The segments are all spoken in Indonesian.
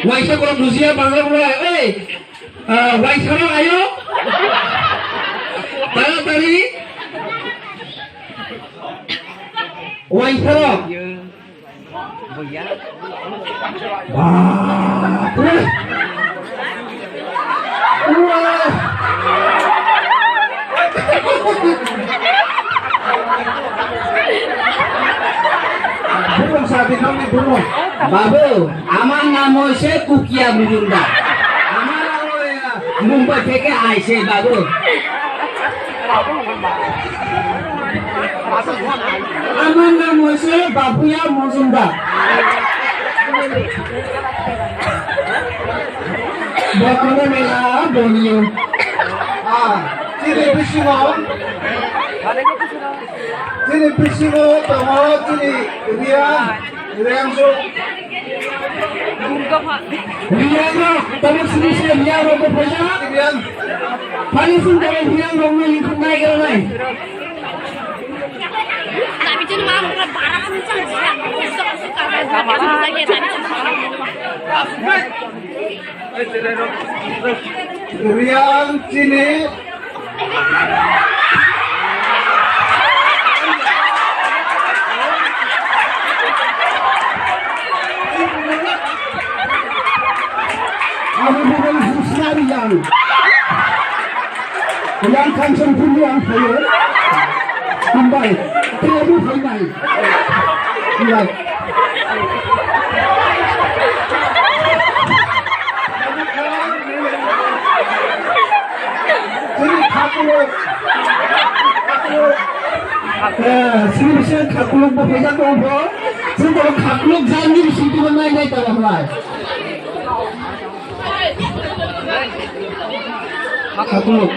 Waisa kalau Rusia bangga mulai, Waisa ayo, tadi, Waisa, Babu, aman namo se kukia mujunda. Aman Mumbai থেকে আইছে বাবু। আমার নাম হইছে বাবুয়া মজুমদার। বর্তমানে মেলা বলিও। Sini bisimo. Sini bisimo tomo sini Rian so. Rian tomo sini se Rian ro boja. Rian. Pani sun tomo Rian ro me ikut naik ke nai. Tapi cuma mau barang kencang sih. Suka lagi Rian sini. Aku bukan Husnari yang kan sempurna yang saya tambah terlalu final ya sini saya kakuluk berbeza apa sini kalau kakuluk jangan di situ mana tak boleh kakuluk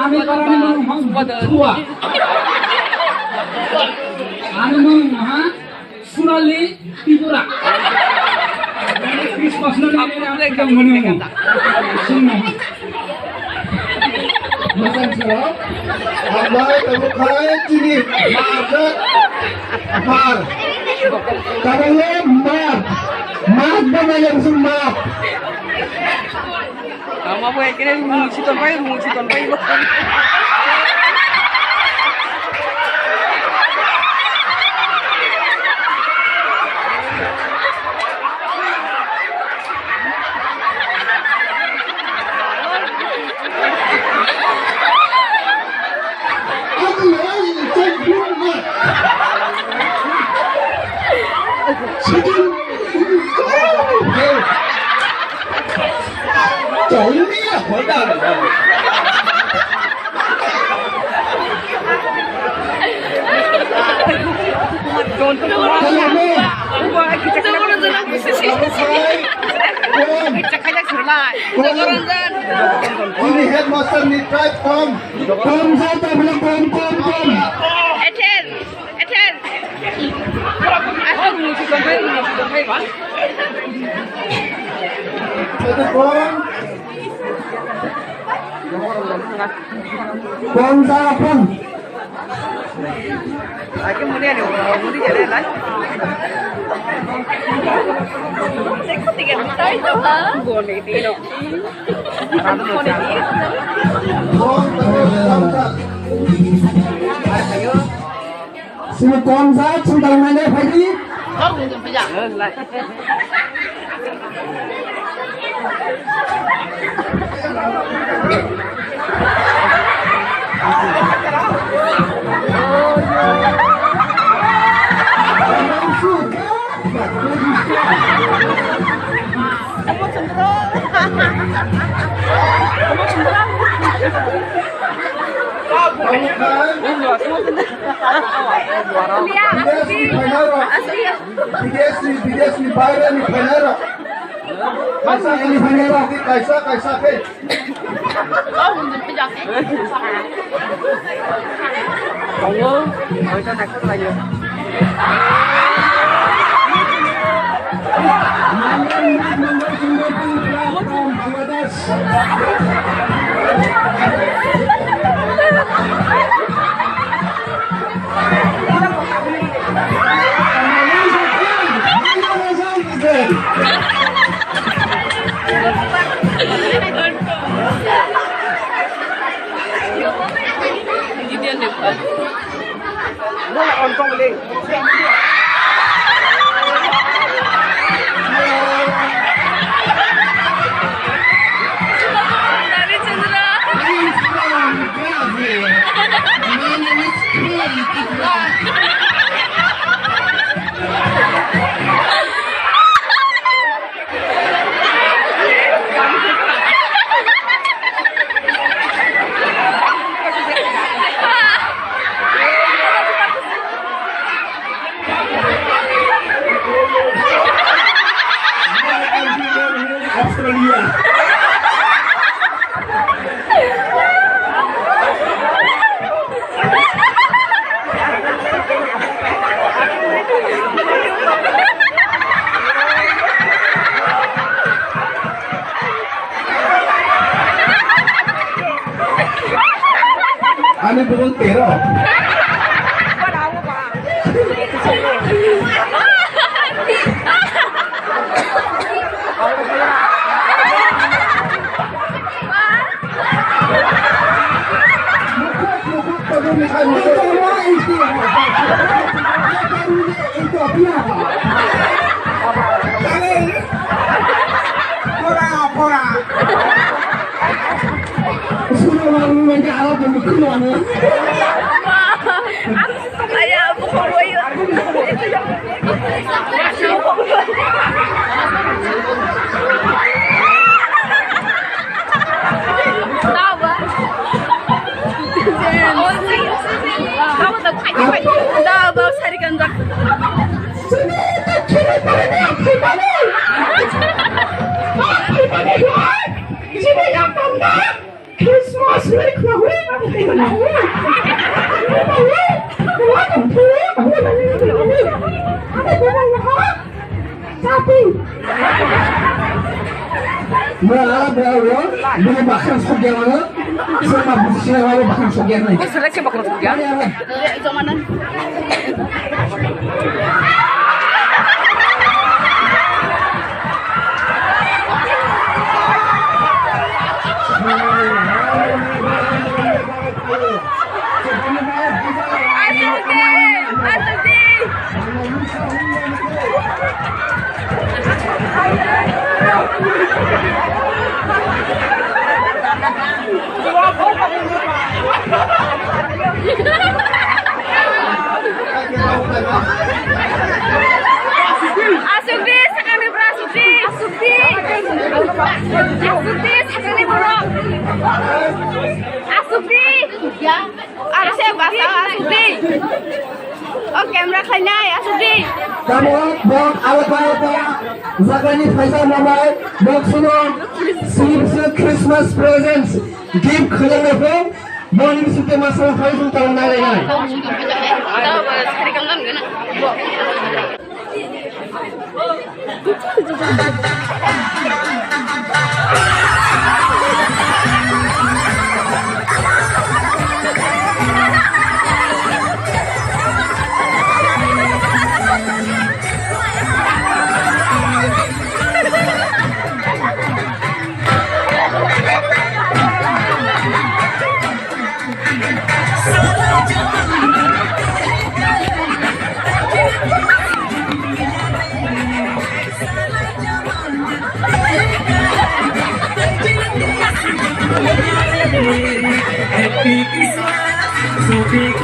আমি কারণে হুয়া আমি মহা সুনালি Tripura Chris personally আমি একদম মনে মনে শুন মজা ছিল Ambai kamu kai sini. Mar. Karena maaf banyak yang maaf. Kamu apa yang kira mengisi tonpai. Ini headmaster ni try kom Saya bilang kom. Attend. Aku mengisi tonpai kan? Itu kom. Kom saya kom. Lagi kemudian jadi lah. Bukan itu. Sini kom saya sudah mana pagi? Bides ni bayar ni penera. Masa ini penera di kaisa ke. Kamu, kita takut lagi. Bangladesh. Pembeli. Dari Chandra. I'm from Brazil. My name is Chris. Australia. Ani bukan tero. Ayah, aku mau Tahu ba? Kamu tak tahu ba sari kandak. Christmas week na week ang tingin na week. Dia bahkan sogen mana? Sama busnya lalu bahkan sogen nih. Seleksi bakal juga. Itu mana? Asukdi sekali berasukdi. Asukdi sekali buruk. Asukdi. Ya. Harusnya bahasa Asukdi. Oh, kamera kayaknya ya Asukdi. Kamu bok alat-alat Zagani Faisal Mobile bok suno Sibs Christmas presents gift khulane morning sute masalah Faisal tahun nare nai. Tahu ba sekali kamu gana. Happy Christmas, so big.